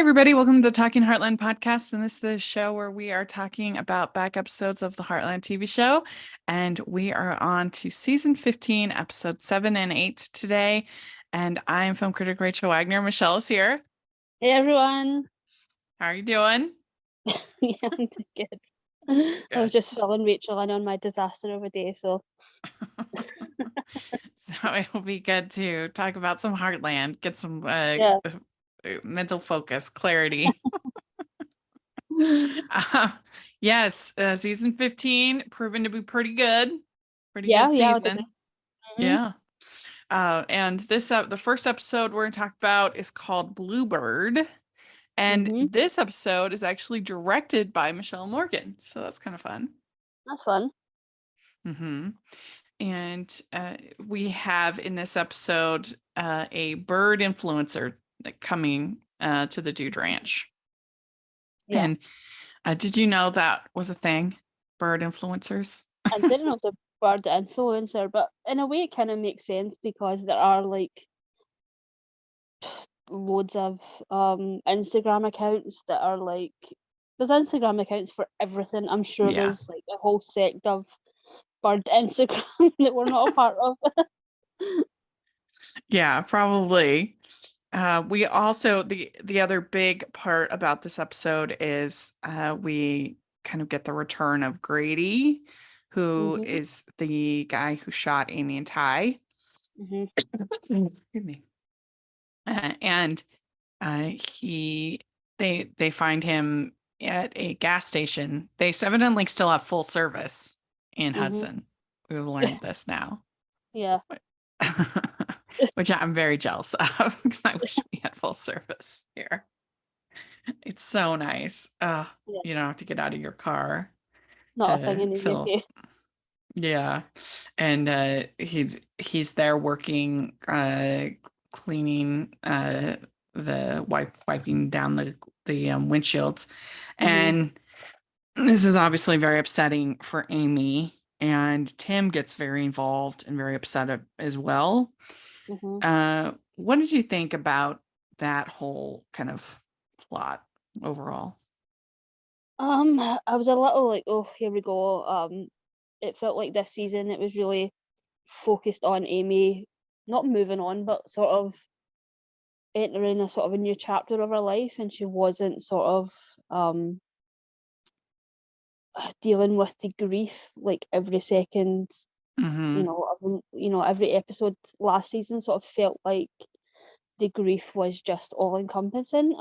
everybody. Welcome to the Talking Heartland podcast. And this is the show where we are talking about back episodes of the Heartland TV show. And we are on to season 15, episode 7 and 8 today. And I am film critic Rachel Wagner. Michelle is here. Hey, everyone. How are you doing? Yeah, I'm doing good. I was just filling Rachel in on my disaster of a day, so. So it will be good to talk about some Heartland, get some mental focus, clarity. Yes, season 15 proven to be pretty good. Pretty good season. Yeah. And this the first episode we're going to talk about is called Bluebird. And this episode is actually directed by Michelle Morgan. So that's kind of fun. That's fun. And we have in this episode a bird influencer coming to the Dude Ranch. Yeah. And did you know that was a thing? Bird influencers? I didn't know the bird influencer, but in a way it kind of makes sense because there are like loads of Instagram accounts that are like, there's Instagram accounts for everything. I'm sure there's like a whole sect of bird Instagram that we're not a part of. Yeah, probably. We also, the other big part about this episode is we kind of get the return of Grady, who is the guy who shot Amy and Ty. Excuse me. And they find him at a gas station. They evidently still have full service in Hudson. We've learned this now. Yeah. Which I'm very jealous of because I wish we had full service here. It's so nice. You don't have to get out of your car. Not a thing in the UK. Yeah. And he's there working, cleaning, wiping down the windshields. And this is obviously very upsetting for Amy. And Tim gets very involved and very upset as well. What did you think about that whole kind of plot overall? I was a little like, oh, here we go. It felt like this season it was really focused on Amy not moving on, but sort of entering a sort of a new chapter of her life, and she wasn't sort of dealing with the grief like every second. Every episode last season sort of felt like the grief was just all encompassing.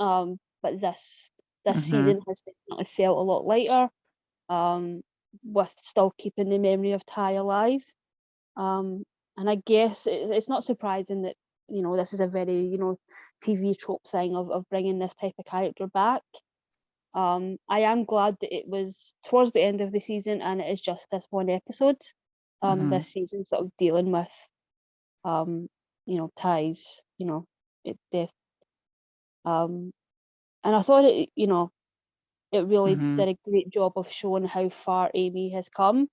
But this season has definitely felt a lot lighter. With still keeping the memory of Ty alive. And I guess it's not surprising that this is a very TV trope thing of bringing this type of character back. I am glad that it was towards the end of the season and it is just this one episode. This season sort of dealing with Ty's death. And I thought it really did a great job of showing how far Amy has come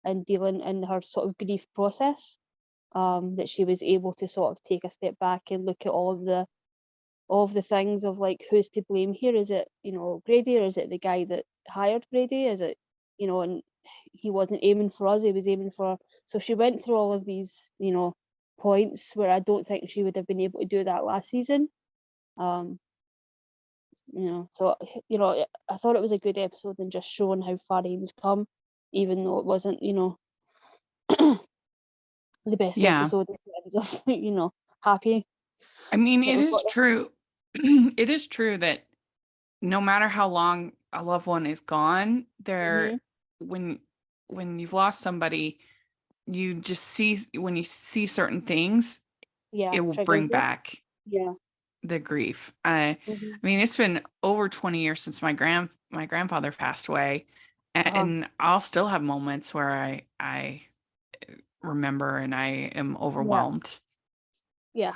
and dealing in her sort of grief process. That she was able to sort of take a step back and look at all of the things of like, who's to blame here? Is it Grady, or is it the guy that hired Grady? Is it and he wasn't aiming for us, he was aiming for. So she went through all of these points where I don't think she would have been able to do that last season. So I thought it was a good episode and just showing how far Amy's come, even though it wasn't the best episode in terms of happy. I mean, it is true. It is true that no matter how long a loved one is gone, when you've lost somebody, you just see, when you see certain things, it will bring back the grief. I mean, it's been over 20 years since my grandfather passed away, and I'll still have moments where I remember and I am overwhelmed. Yeah.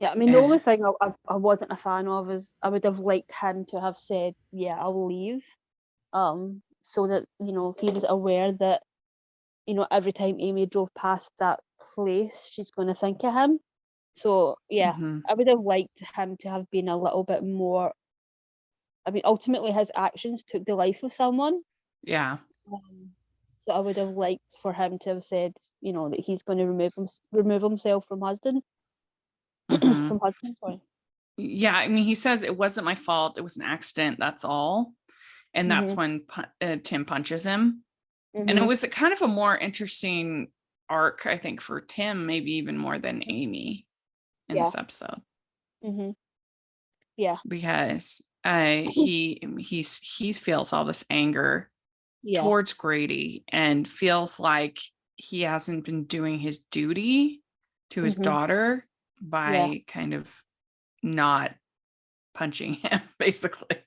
I mean, the only thing I wasn't a fan of is I would have liked him to have said, yeah, I will leave. So that, he was aware that, every time Amy drove past that place, she's going to think of him. So yeah, Mhm. I would have liked him to have been a little bit more. I mean, ultimately, his actions took the life of someone. Yeah. Um, so I would have liked for him to have said, that he's going to remove himself from Hudson. Mhm. From Hudson, sorry. Yeah, I mean, he says it wasn't my fault. It was an accident. That's all. And that's Mhm. when Tim punches him. And it Mhm. was a kind of a more interesting arc, I think, for Tim, maybe even more than Amy in Yeah. this episode, Mhm. Yeah. because he feels all this anger Yeah. towards Grady and feels like he hasn't been doing his duty to his Mhm. daughter Yeah. by kind of not punching him, basically.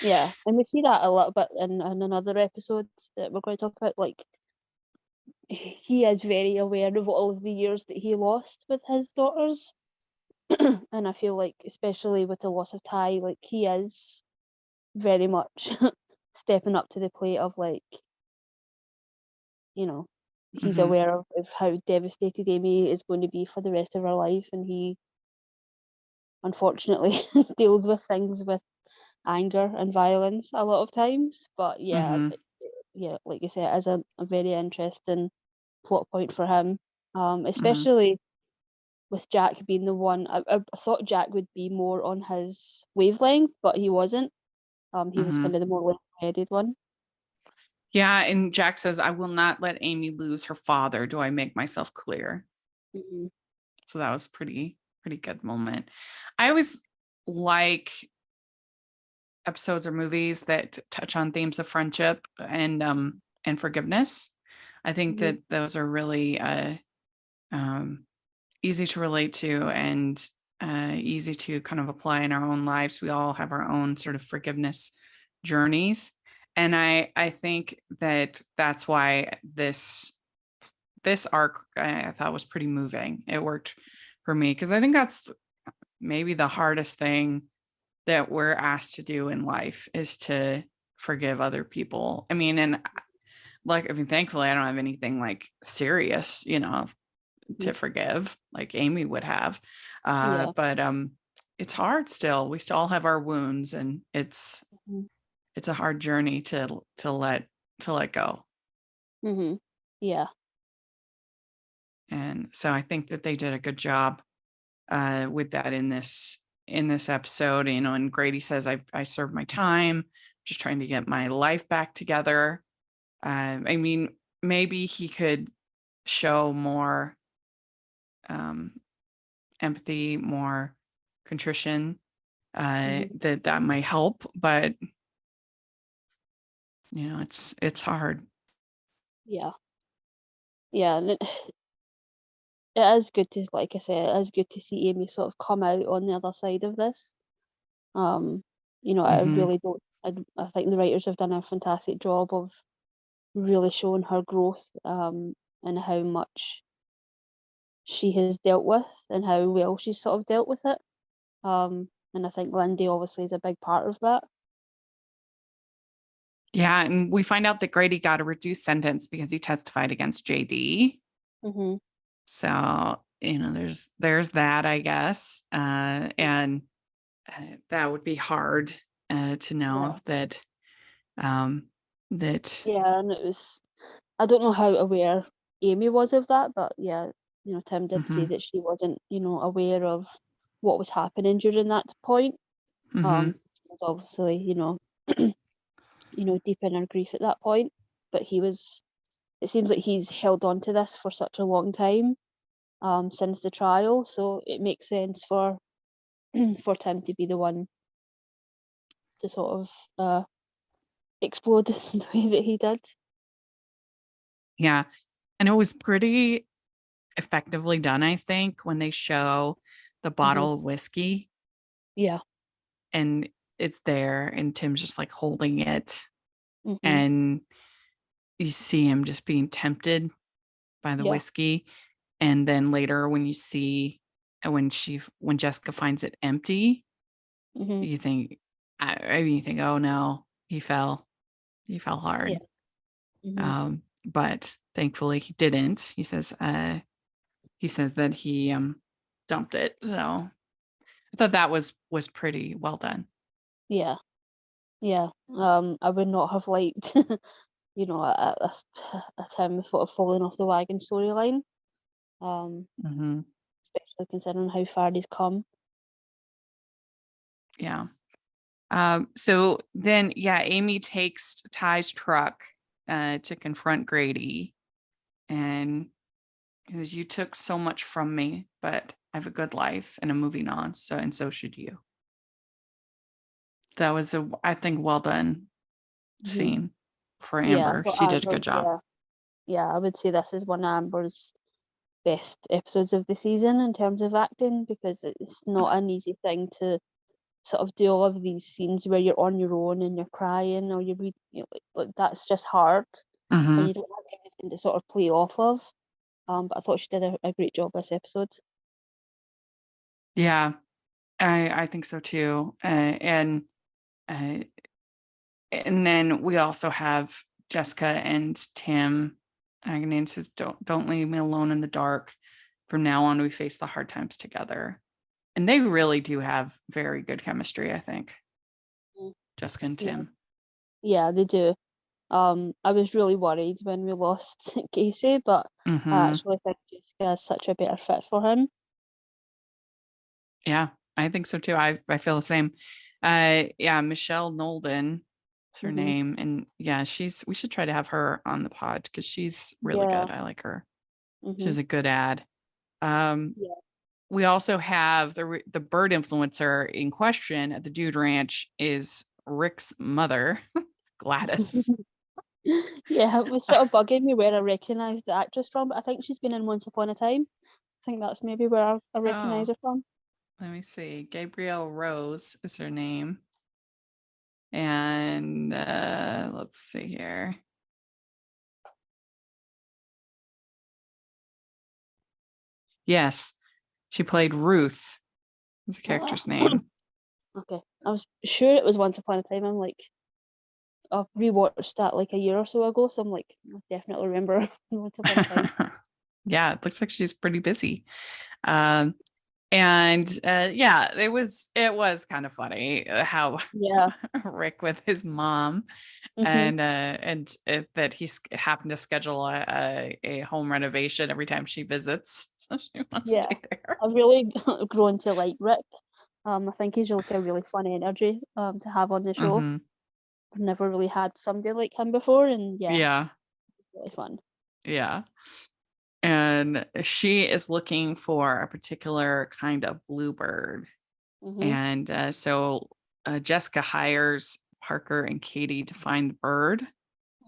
Yeah. And we see that a little bit in another episode that we're going to talk about. Like, he is very aware of all of the years that he lost with his daughters. And I feel like, especially with the loss of Ty, like, he is very much stepping up to the plate of, like, you know, he's Hmm. aware of how devastated Amy is going to be for the rest of her life, and he unfortunately deals with things with anger and violence a lot of times. But yeah, Hmm. yeah, like you said, it is a very interesting plot point for him, Hmm. especially with Jack being the one. I thought Jack would be more on his wavelength, but he wasn't. He was Hmm. kind of the more level-headed one. Yeah, and Jack says, "I will not let Amy lose her father. Do I make myself clear?" Hmm. So that was pretty good moment. I always like episodes or movies that touch on themes of friendship and forgiveness. I think Hmm. that those are really um, easy to relate to and easy to kind of apply in our own lives. We all have our own sort of forgiveness journeys, and I think that that's why this arc I thought was pretty moving. It worked for me because I think that's maybe the hardest thing that we're asked to do in life is to forgive other people. I mean, and like, I mean, thankfully, I don't have anything like serious, Hmm. to forgive like Amy would have. Yeah. But it's hard still. We still all have our wounds, and Hmm. it's a hard journey to let go. Hmm. Yeah. And so I think that they did a good job with that in this episode. And Grady says, I served my time, just trying to get my life back together. I mean, maybe he could show more um, empathy, more contrition. Hmm. That might help, but it's hard. Yeah. Yeah. And it is good to, like I said, it is good to see Amy sort of come out on the other side of this. Um, I Hmm. really don't. I think the writers have done a fantastic job of really showing her growth, and how much she has dealt with and how well she's sort of dealt with it. And I think Lindy obviously is a big part of that. Yeah, and we find out that Grady got a reduced sentence because he testified against JD. Hmm. So there's that, I guess, and that would be hard to know Yeah. um, that. Yeah, and it was. I don't know how aware Amy was of that, but yeah, Tim did say Hmm. that she wasn't, aware of what was happening during that point. Hmm. She was obviously, deep in her grief at that point. But it seems like he's held on to this for such a long time, since the trial. So it makes sense for for Tim to be the one to sort of explode the way that he did. Yeah, and it was pretty effectively done, I think, when they show the Hmm. bottle of whiskey Yeah. and it's there and Tim's just like holding it, Hmm. and you see him just being tempted by the Yeah. whiskey. And then later when you see when Jessica finds it empty, Hmm. you think you think, oh no, he fell Yeah. hard. Hmm. But thankfully he didn't. He says that dumped it. So I thought that was pretty well done. Yeah. Yeah. I would not have liked, you know, a Tim sort of falling off the wagon storyline. Hmm. Especially considering how far he's come. Yeah. So then, yeah, Amy takes Ty's truck to confront Grady, and because you took so much from me, but I have a good life and I'm moving on. So should you. That was I think, well done Hmm. scene for Yeah, Amber. but She did a Amber, good job. yeah, I would say this is one of Amber's best episodes of the season in terms of acting because it's not an easy thing to sort of do all of these scenes where you're on your own and you're crying or like that's just hard when Hmm. you don't have anything to sort of play off of. But I thought she did a great job this episode. Yeah, I think so too. Uh, and then we also have Jessica and Tim. Agnes says, "Don't leave me alone in the dark. From now on, we face the hard times together." And they really do have very good chemistry, I think. Mm. Jessica and Yeah, Tim. yeah, they do. I was really worried when we lost Casey, but I Hmm. actually think Jessica is such a better fit for him. Yeah, I think so too. I feel the same. Yeah, Michelle Nolden is her Hmm. name, and yeah, we should try to have her on the pod because she's really Yeah. good. I like her. Hmm. She's a good ad. Um, Yeah. we also have the bird influencer in question at the Dude Ranch is Rick's mother, Gladys. Yeah, it was sort of bugging me where I recognised the actress from, but I think she's been in Once Upon a Time. I think that's maybe where I recognise Oh, her from. let me see. Gabrielle Rose is her name. And let's see here. Yes, she played Ruth. Is the Ah, character's name. okay. I was sure it was Once Upon a Time. I'm like, I've rewatched that like a year or so ago, so I'm like, I definitely remember Once Upon a Time. Yeah, it looks like she's pretty busy. Um, and yeah, it was kind of funny how Yeah. Rick with his mom Hmm. and that happened to schedule a home renovation every time she visits, so she wants to Yeah. be there. I've really grown to like Rick. I think he's like a really fun energy to have on the show. Hmm. I've never really had somebody like him before, and yeah, Yeah, really fun. yeah. And she is looking for a particular kind of bluebird. Hmm. And so Jessica hires Parker and Katie to find the bird.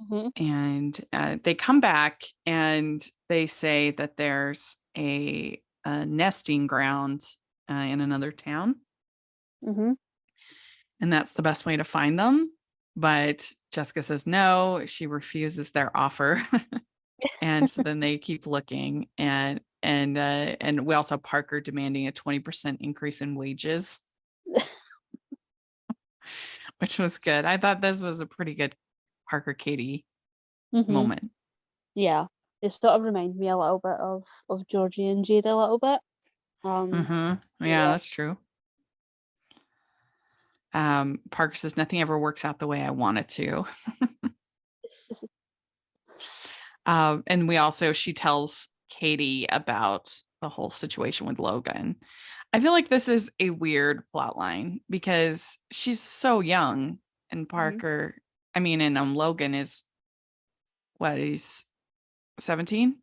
Hmm. And they come back and they say that there's a nesting ground in another town. Hmm. And that's the best way to find them. But Jessica says no, she refuses their offer. And so then they keep looking, and we also have Parker demanding a 20% increase in wages, which was good. I thought this was a pretty good Parker Katie Hmm. moment. Yeah, it sort of reminds me a little bit of Georgie and Jade a little bit. Um, Hmm. Yeah, yeah. that's true. Parker says nothing ever works out the way I want it to. And she tells Katie about the whole situation with Logan. I feel like this is a weird plot line because she's so young, and Hmm. Parker, I mean, and Logan is what, he's 17?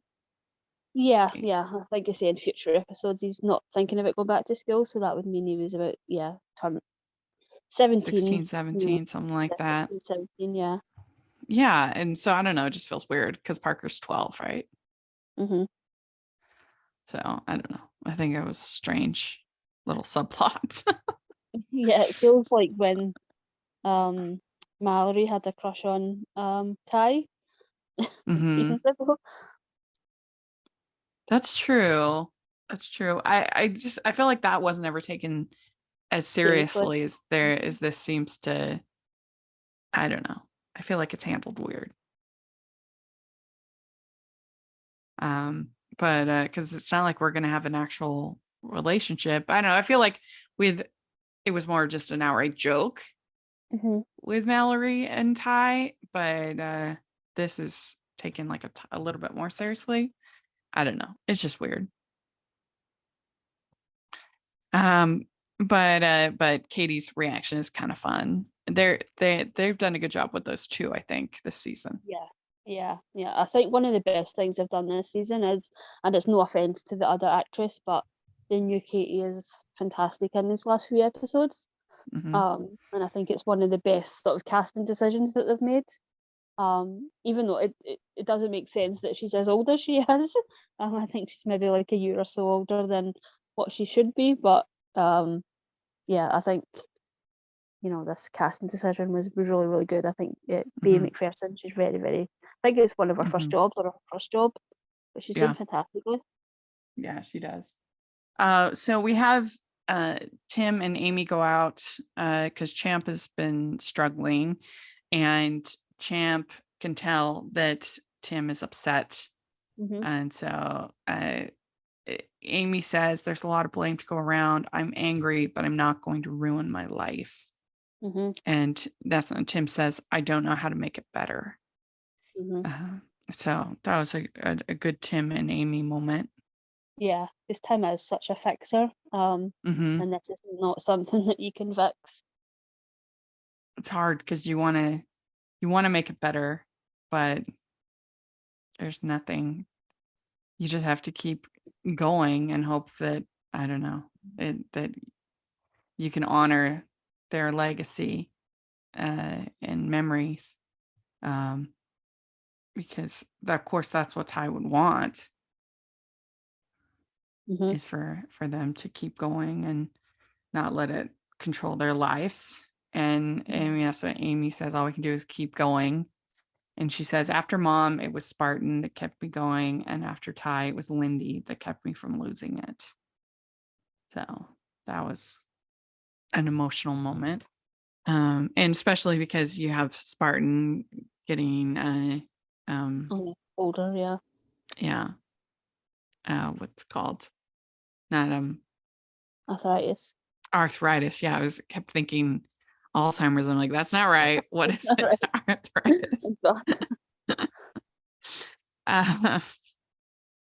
Yeah, yeah. I think I say in future episodes he's not thinking about going back to school, so that would mean he was about turn 17, 16, you know, 17, something like that. 16, 17, yeah. Yeah. And so I don't know, it just feels weird because Parker's 12, right? Hmm. So I don't know. I think it was strange little subplot. Yeah, it feels like when um Mallory had a crush on Ty Hmm. seasons ago. That's true. That's true. I feel like that wasn't ever taken as Seriously. seriously as this seems to. I don't know. I feel like it's handled weird. Um, but because it's not like we're gonna have an actual relationship. I don't know. I feel like it was more just an outright joke with Mallory and Ty, but this is taken like a little bit more seriously. I don't know. It's just weird. But Katie's reaction is kind of fun. They've done a good job with those two, I think, this season. Yeah. I think one of the best things they've done this season is, and it's no offense to the other actress, but the new Katie is fantastic in these last few episodes. And I think it's one of the best sort of casting decisions that they've made. Even though it doesn't make sense that she's as old as she is. I think she's maybe like a year or so older than what she should be. But yeah, I think this casting decision was really, really good. I think Bea McPherson, she's very, very. I think it's one of her first jobs or her first job, but she's doing fantastically. Yeah, she does. So we have Tim and Amy go out because Champ has been struggling, and Champ can tell that Tim is upset. And so Amy says, there's a lot of blame to go around. I'm angry, but I'm not going to ruin my life. And that's when Tim says, I don't know how to make it better. So that was a good Tim and Amy moment. Yeah, because Tim is such a fixer. And this is not something that you can fix. It's hard because you want to make it better, but there's nothing. You just have to keep going and hope that, I don't know, that you can honor their legacy and memories. Because of course that's what Ty would want, is for them to keep going and not let it control their lives. And Amy, that's what Amy says, all we can do is keep going. And she says, after Mom, it was Spartan that kept me going. And after Ty, it was Lindy that kept me from losing it. So that was an emotional moment. And especially because you have Spartan getting older, yeah. What's it called? Not arthritis. Yeah, kept thinking Alzheimer's. I'm like, that's not right. What is it? Arthritis.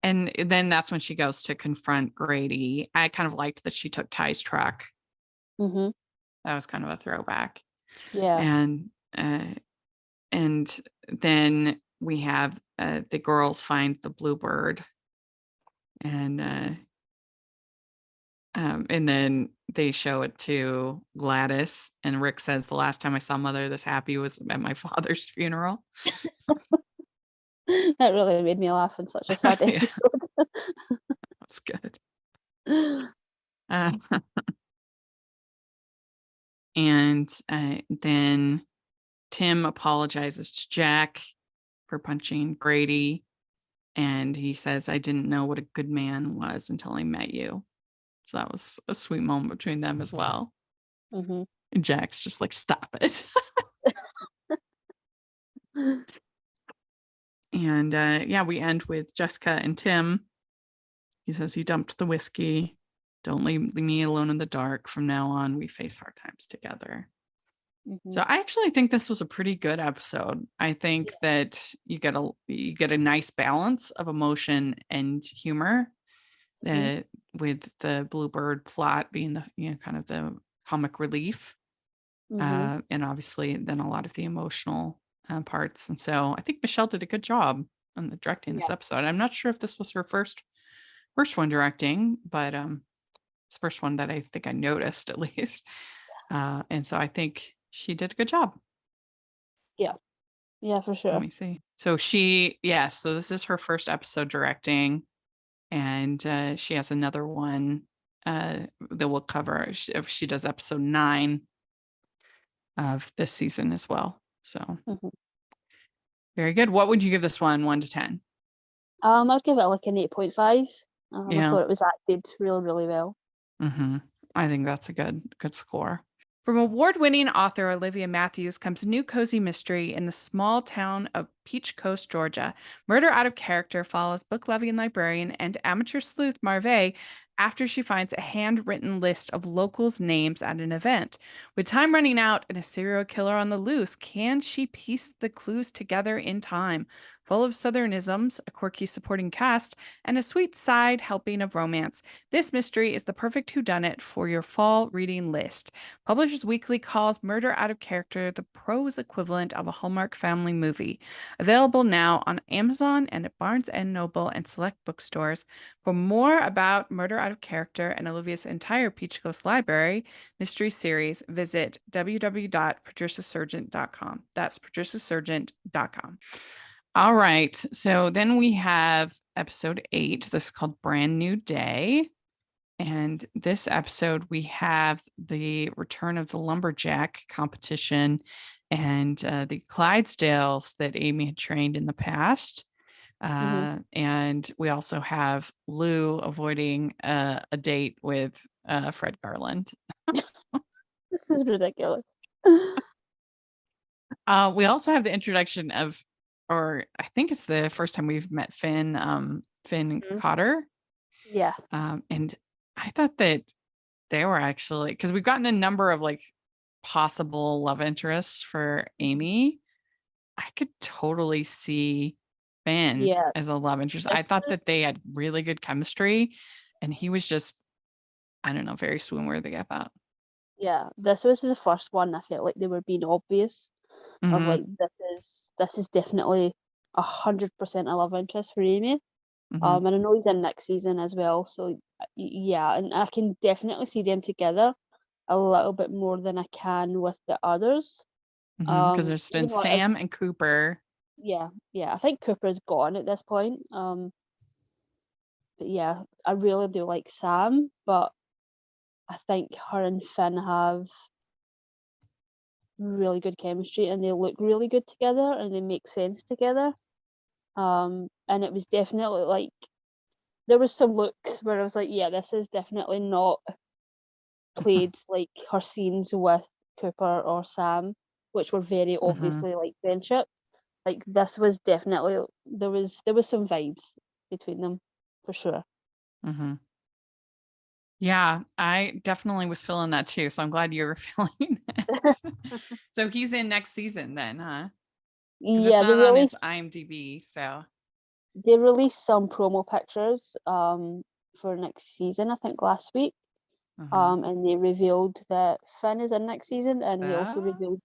And then that's when she goes to confront Grady. I kind of liked that she took Ty's truck. That was kind of a throwback. Yeah. And then we have the girls find the Bluebird, and then they show it to Gladys, and Rick says, the last time I saw Mother this happy was at my father's funeral. That really made me laugh in such a sad episode. That's good. And then Tim apologizes to Jack for punching Grady, and he says, I didn't know what a good man was until I met you. So that was a sweet moment between them as well. And Jack's just like, stop it. And we end with Jessica and Tim. He says he dumped the whiskey. Don't leave me alone in the dark. From now on, we face hard times together. So I actually think this was a pretty good episode. I think that you get a nice balance of emotion and humor. With the Bluebird plot being the kind of the comic relief, and obviously then a lot of the emotional parts. And so I think Michelle did a good job on the directing this episode. I'm not sure if this was her first one directing, but it's the first one that I think I noticed at least. And so I think she did a good job. Yeah, for sure. Let me see. So so this is her first episode directing. And she has another one that we'll cover if she does episode 9 of this season as well. So very good. What would you give this one, 1 to 10? I'd give it like an 8.5. I thought it was acted really, really well. I think that's a good score. From award-winning author Olivia Matthews comes a new cozy mystery in the small town of Peach Coast, Georgia. Murder Out of Character follows book-loving librarian and amateur sleuth Marve after she finds a handwritten list of locals' names at an event. With time running out and a serial killer on the loose, can she piece the clues together in time? Full of Southernisms, a quirky supporting cast, and a sweet side helping of romance, this mystery is the perfect whodunit for your fall reading list. Publishers Weekly calls Murder Out of Character the prose equivalent of a Hallmark family movie. Available now on Amazon and at Barnes & Noble and select bookstores. For more about Murder Out of Character and Olivia's entire Peach Ghost Library mystery series, visit www.patriciasurgent.com. That's patriciasurgent.com. All right. So then we have episode 8. This is called Brand New Day. And this episode, we have the return of the Lumberjack competition and the Clydesdales that Amy had trained in the past. And we also have Lou avoiding a date with Fred Garland. This is ridiculous. We also have the introduction of, or I think it's the first time we've met Finn Cotter. Yeah. And I thought that they were actually, because we've gotten a number of like possible love interests for Amy. I could totally see Finn as a love interest. I thought that they had really good chemistry, and he was just, I don't know, very swoon worthy, I thought. Yeah, this was the first one I felt like they were being obvious of like this is definitely 100% a love interest for Amy. And I know he's in next season as well, so yeah, and I can definitely see them together a little bit more than I can with the others. Because there's been Sam and Cooper. Yeah, I think Cooper's gone at this point. But yeah, I really do like Sam, but I think her and Finn have really good chemistry and they look really good together and they make sense together. And it was definitely like there was some looks where I was like, yeah, this is definitely not played like her scenes with Cooper or Sam, which were very obviously like friendship. Like this was definitely there was some vibes between them for sure. Yeah, I definitely was feeling that too. So I'm glad you were feeling it. So he's in next season then, huh? Yeah, it's not on his IMDb, so they released some promo pictures for next season, I think last week. And they revealed that Finn is in next season, and they also revealed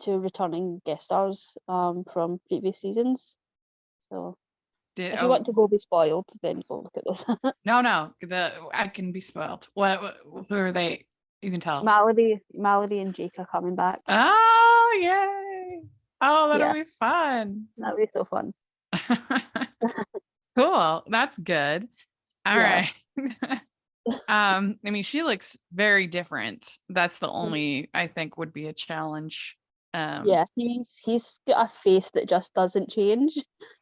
2 returning guest stars from previous seasons. So if you want to go be spoiled, then go look at those. No, I can be spoiled. What who are they? You can tell. Mallory and Jake are coming back. Oh, yay. Oh, that'll be fun. That'll be so fun. Cool. That's good. All right. I mean, she looks very different. That's the only I think would be a challenge. Yeah, he's got a face that just doesn't change.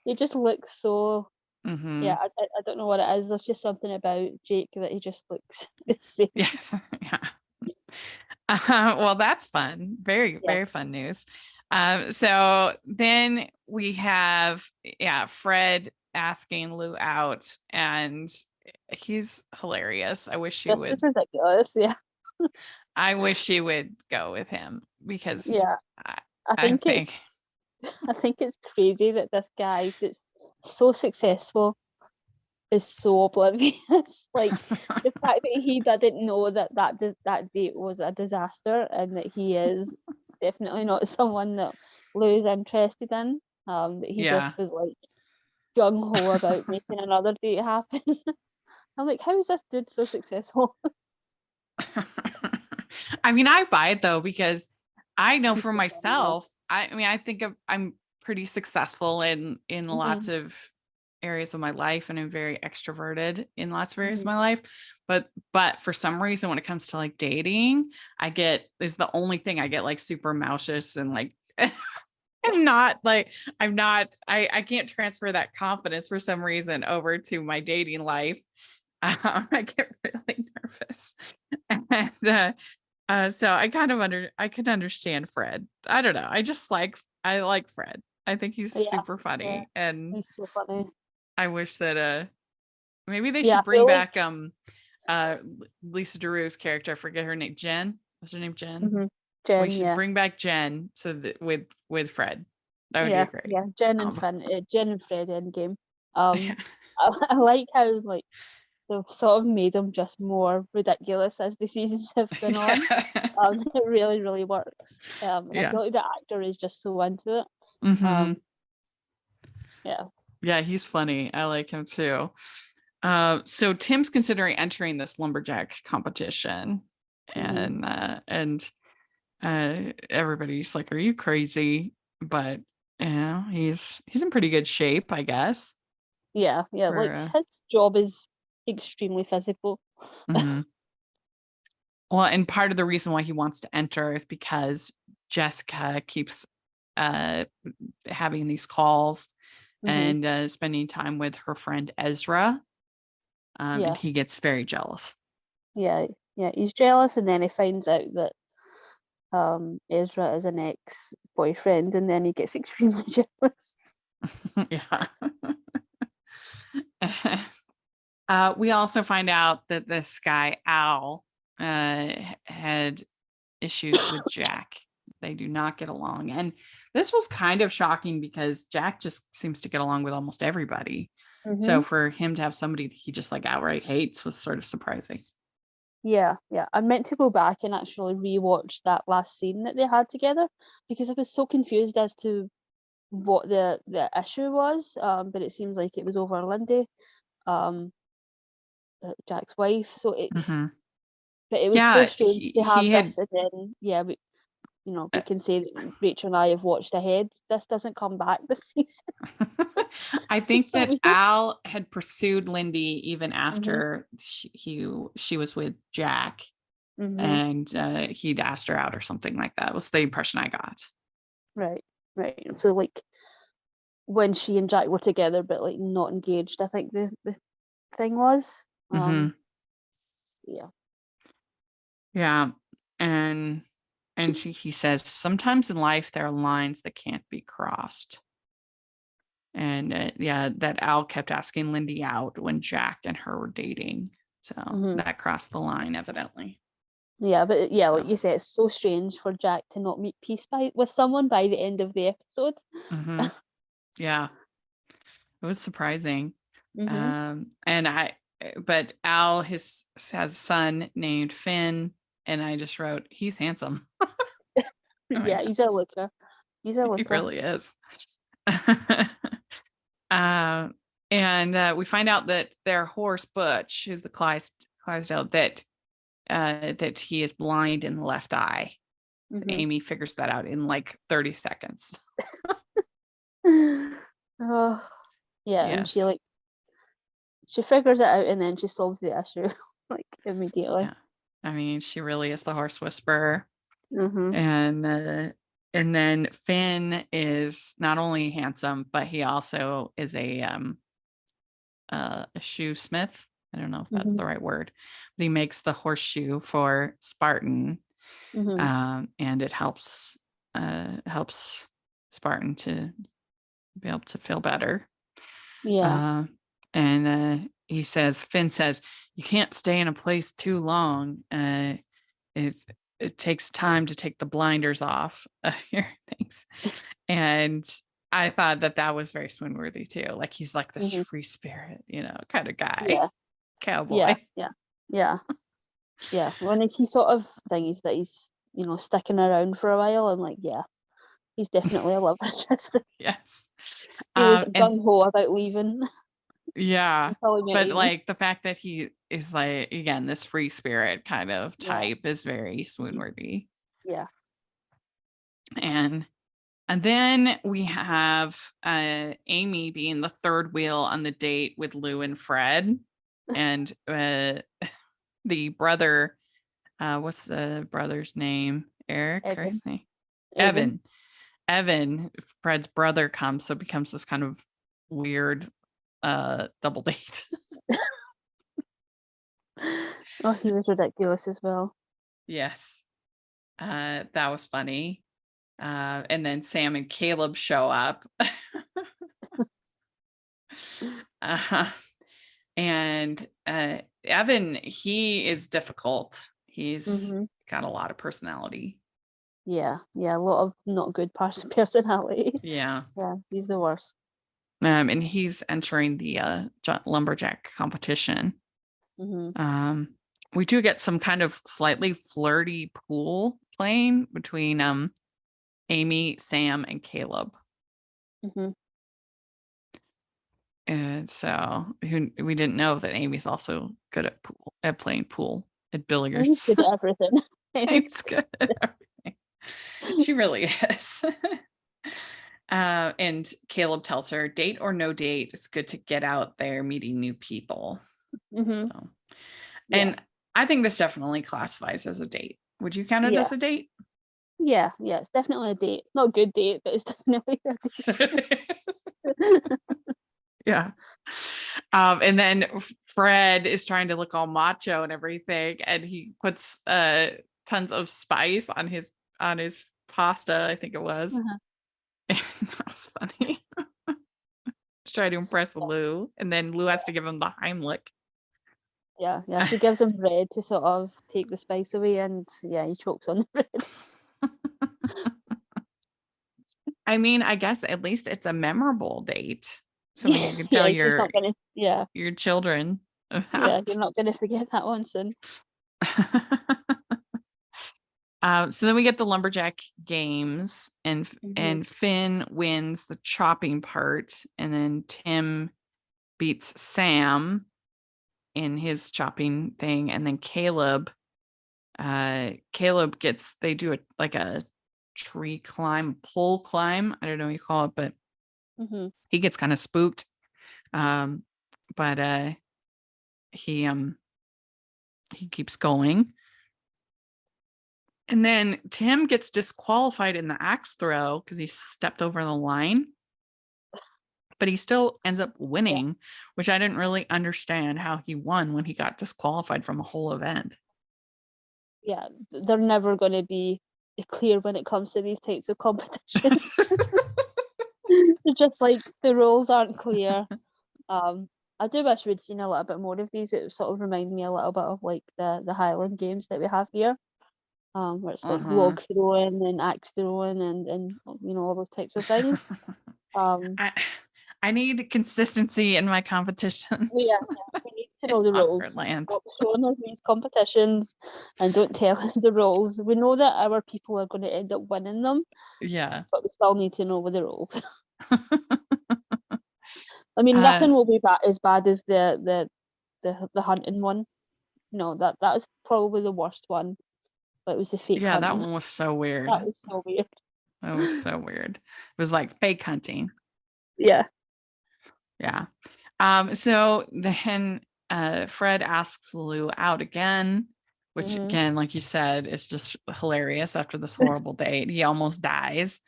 He just looks so yeah, I don't know what it is. There's just something about Jake that he just looks the same. Yeah. Well, that's fun. Very fun news. So then we have Fred asking Lou out, and he's hilarious. I wish she would. This is ridiculous. Yeah. I wish she would go with him because I think it's crazy that this guy that's so successful is so oblivious. Like the fact that he didn't know that date was a disaster, and that he is definitely not someone that Lou's interested in. That he just was like gung ho about making another date happen. I'm like, how is this dude so successful? I mean, I buy it though, because I know for myself, I mean, I think I'm pretty successful in lots of areas of my life, and I'm very extroverted in lots of areas of my life. But for some reason, when it comes to like dating, is the only thing I get like super malicious and like, and not like, I can't transfer that confidence for some reason over to my dating life. I get really nervous. And so I could understand Fred. I don't know. I like Fred. I think he's super funny. And he's so funny. I wish that maybe they should bring back Lisa Drew's character, I forget her name, Jen. What's her name? Jen. Mm-hmm. We Jen, should bring back Jen so that with Fred. That would be great. Jen and Jen and Fred Endgame. Yeah. I like how like they've sort of made them just more ridiculous as the seasons have gone on. It really, really works. And I feel like the actor is just so into it. Mm-hmm. Yeah. Yeah, he's funny. I like him too. So Tim's considering entering this lumberjack competition, and everybody's like, "Are you crazy?" But he's in pretty good shape, I guess. Yeah. For, Like his job is extremely physical. mhm. Well, and part of the reason why he wants to enter is because Jessica keeps having these calls and spending time with her friend Ezra. And he gets very jealous. Yeah, he's jealous, and then he finds out that Ezra is an ex-boyfriend, and then he gets extremely jealous. Yeah. We also find out that this guy Al had issues with Jack. They do not get along, and this was kind of shocking because Jack just seems to get along with almost everybody. So for him to have somebody he just like outright hates was sort of surprising. Yeah. I meant to go back and actually rewatch that last scene that they had together because I was so confused as to what the issue was. But it seems like it was over Lindy, Jack's wife. So but it was so strange to have he this, had. and then we can say that Rachel and I have watched ahead. This doesn't come back this season. I think So that weird. Al had pursued Lindy even after she was with Jack, and he'd asked her out or something like that. Was the impression I got. Right. So like when she and Jack were together but like not engaged, I think the thing was. Yeah. Yeah, and he says sometimes in life there are lines that can't be crossed. And that Al kept asking Lindy out when Jack and her were dating. So that crossed the line, evidently. Yeah, but like you said, it's so strange for Jack to not meet peace with someone by the end of the episode. Yeah, it was surprising. But Al has a son named Finn, and I just wrote, he's handsome. Yeah, he's a looker. He really is. And we find out that their horse Butch, who's the Clydesdale, that he is blind in the left eye. So Amy figures that out in like 30 seconds. Oh, yeah, and Yes. she figures it out and then she solves the issue like immediately. Yeah. I mean, she really is the horse whisperer. And then Finn is not only handsome, but he also is a shoe smith. I don't know if that's the right word, but he makes the horseshoe for Spartan, and it helps Spartan to be able to feel better. Yeah. And Finn says, you can't stay in a place too long. It takes time to take the blinders off your things. And I thought that was very Swoonworthy too. Like he's like this free spirit, kind of guy. Yeah. Cowboy. Yeah. When he sort of thinks that he's, sticking around for a while, I'm like, yeah, he's definitely a love interest. Yes. He was gung-ho about leaving. Yeah. But like the fact that he is like, again, this free spirit kind of type is very Swoonworthy. Yeah. And then we have Amy being the third wheel on the date with Lou and Fred. And the brother, what's the brother's name? Eric? Evan. Evan, Fred's brother, comes, so it becomes this kind of weird double date. Oh, he was ridiculous as well. Yes. That was funny. And then Sam and Caleb show up. And Evan, he is difficult. He's Mm-hmm. got a lot of personality. Yeah, a lot of not good personality. Yeah. Yeah, he's the worst. And he's entering the lumberjack competition. Mm-hmm. We do get some kind of slightly flirty pool playing between Amy, Sam, and Caleb. Mm-hmm. And so we didn't know that Amy's also good at playing pool at He's billiards. good at everything. Amy's good at everything. She really is. And Caleb tells her, date or no date, it's good to get out there meeting new people. Mm-hmm. So, and I think this definitely classifies as a date. Would you count it as a date? Yeah, it's definitely a date. Not a good date, but it's definitely a date. Yeah. And then Fred is trying to look all macho and everything, and he puts tons of spice on his pasta, I think it was. Uh-huh. And that was funny. To try to impress Lou, and then Lou has to give him the Heimlich. Yeah, she gives him bread to sort of take the spice away, and he chokes on the bread. I mean, I guess at least it's a memorable date. So you can tell he's not gonna, your children about. you're not gonna forget that one soon. So then we get the Lumberjack Games, and Finn wins the chopping part, and then Tim beats Sam in his chopping thing, and then Caleb gets, they do a tree climb, pole climb, I don't know what you call it, but he gets kind of spooked. But he keeps going. And then Tim gets disqualified in the axe throw because he stepped over the line. But he still ends up winning, which I didn't really understand how he won when he got disqualified from a whole event. Yeah, they're never going to be clear when it comes to these types of competitions. They're just like, the rules aren't clear. I do wish we'd seen a little bit more of these. It sort of reminds me a little bit of like the Highland games that we have here. Where it's like log throwing and axe throwing and all those types of things. I need consistency in my competitions. We need to know the rules. Stop showing us these competitions and don't tell us the rules. We know that our people are going to end up winning them. Yeah. But we still need to know what the rules. I mean, nothing will be as bad as the hunting one. No, that was probably the worst one. But it was the fake hunting. That one was so weird. That was so weird. That was so weird. It was like fake hunting. Yeah. So then Fred asks Lou out again, which again, like you said, is just hilarious after this horrible date. He almost dies.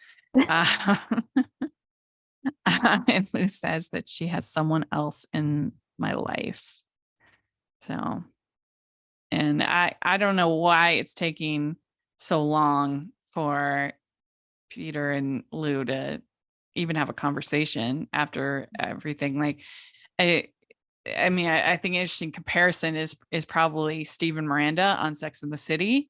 And Lou says that she has someone else in my life. So, and I don't know why it's taking so long for Peter and Lou to even have a conversation after everything. Like, I mean, I think an interesting comparison is probably Steve and Miranda on Sex and the City,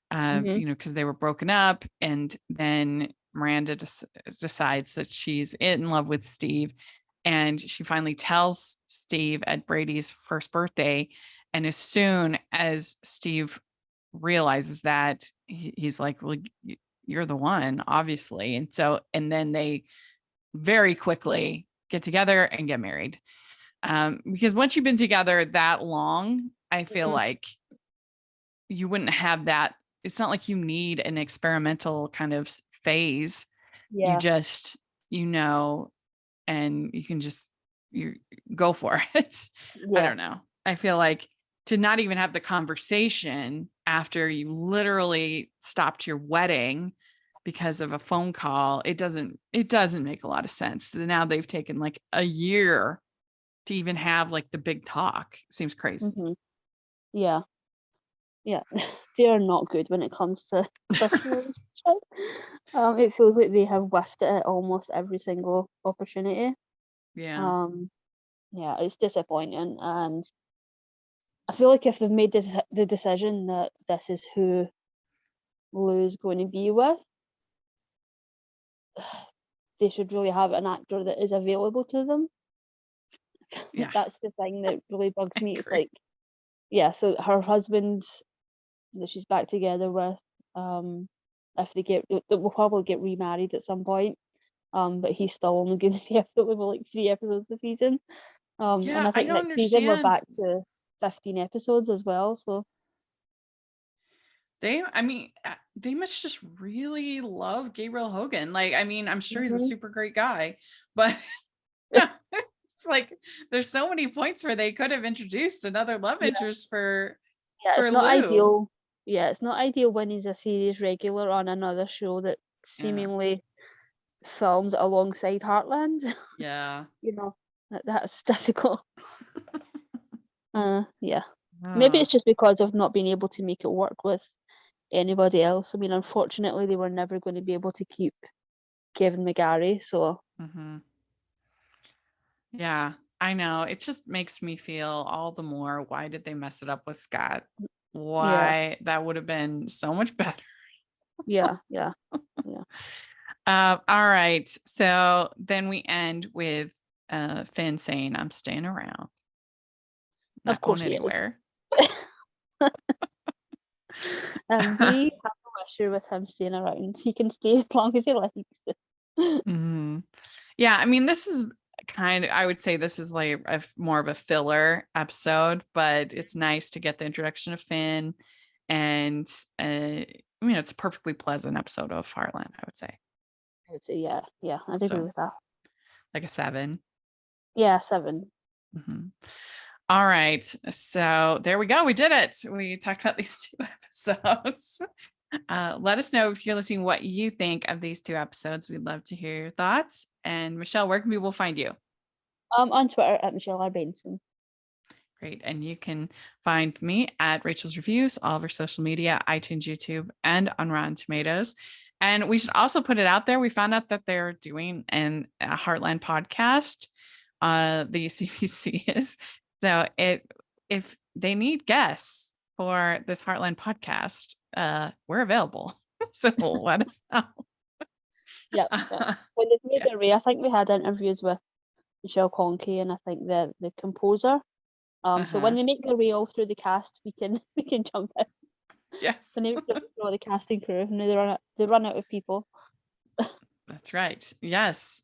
because they were broken up, and then Miranda decides that she's in love with Steve, and she finally tells Steve at Brady's first birthday, and as soon as Steve realizes that, he's like, well, you're the one, obviously. And then they very quickly get together and get married. Because once you've been together that long, I feel like you wouldn't have that. It's not like you need an experimental kind of phase. Yeah. You just, and you can just, you go for it. I don't know. I feel like to not even have the conversation after you literally stopped your wedding because of a phone call, it doesn't make a lot of sense. Now they've taken like a year to even have like the big talk. Seems crazy. Yeah. They're not good when it comes to trust relationship. It feels like they have whiffed it at almost every single opportunity. Yeah. It's disappointing, and I feel like if they've made the decision that this is who Lou's going to be with, they should really have an actor that is available to them. Yeah, That's the thing that really bugs I me. It's agree. like, yeah, so her husband that she's back together with, if they will probably get remarried at some point. But he's still only going to be available like 3 episodes a season. And Yeah, I I think don't next season we're understand. back to 15 episodes as well. So I mean, they must just really love Gabriel Hogan. Like, I mean, I'm sure he's a mhm. super great guy, but it's like there's so many points where they could have introduced another love Yeah, interest for yeah, it's not Lou. ideal. Yeah, it's not ideal when he's a series regular on another show that Yeah. seemingly films alongside Heartland. Yeah. You know, that's difficult. Yeah. Maybe Oh. it's just because of not being able to make it work with anybody else. I mean, unfortunately, they were never going to be able to keep Kevin McGarry. So Hmm. Yeah, I know. It just makes me feel all the more. Why did they mess it up with Scott? yeah, Why that would have been so much better. yeah, yeah, yeah. All right. So then we end with Finn saying, I'm staying around, not Of going course he is. anywhere. We have no issue with him staying around. He can stay as long as he likes. Mhm. Yeah, I mean, this is I would say this is like more of a filler episode, but it's nice to get the introduction of Finn. And I mean, it's a perfectly pleasant episode of Heartland, I would say. I would say, yeah, yeah, I'd agree So, with that. like a 7. Yeah, 7. Mhm. All right. So there we go. We did it. We talked about these 2 episodes. Let us know if you're listening what you think of these 2 episodes. We'd love to hear your thoughts. And Michelle, where can people find you? On Twitter at Michelle R. Benson. Great. And you can find me at Rachel's Reviews, all of our social media, iTunes, YouTube, and on Rotten Tomatoes. And we should also put it out there. We found out that they're doing a Heartland podcast. The CBC is. So if they need guests for this Heartland podcast, we're available. So let us know. Yep, yep. When they made Yeah. their way, I think we had interviews with Michelle Conkey and I think the composer. So when Uh-huh. they make their way all through the cast, we can we can jump in. Yes. When they make their way through all the casting crew and they run out of people. That's right. Yes.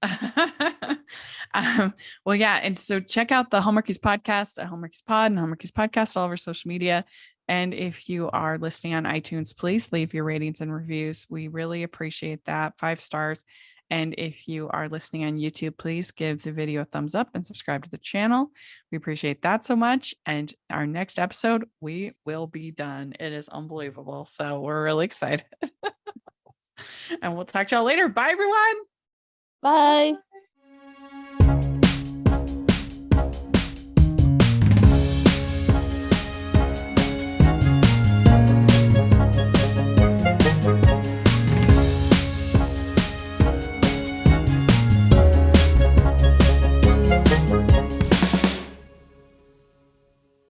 Well, yeah. And so check out the Hallmarkies podcast at Hallmarkies Pod and Hallmarkies Podcast, all over social media. And if you are listening on iTunes, please leave your ratings and reviews. We really appreciate that. 5 stars. And if you are listening on YouTube, please give the video a thumbs up and subscribe to the channel. We appreciate that so much. And our next episode, we will be done. It is unbelievable. So we're really excited. And we'll talk to y'all later. Bye, everyone. Bye.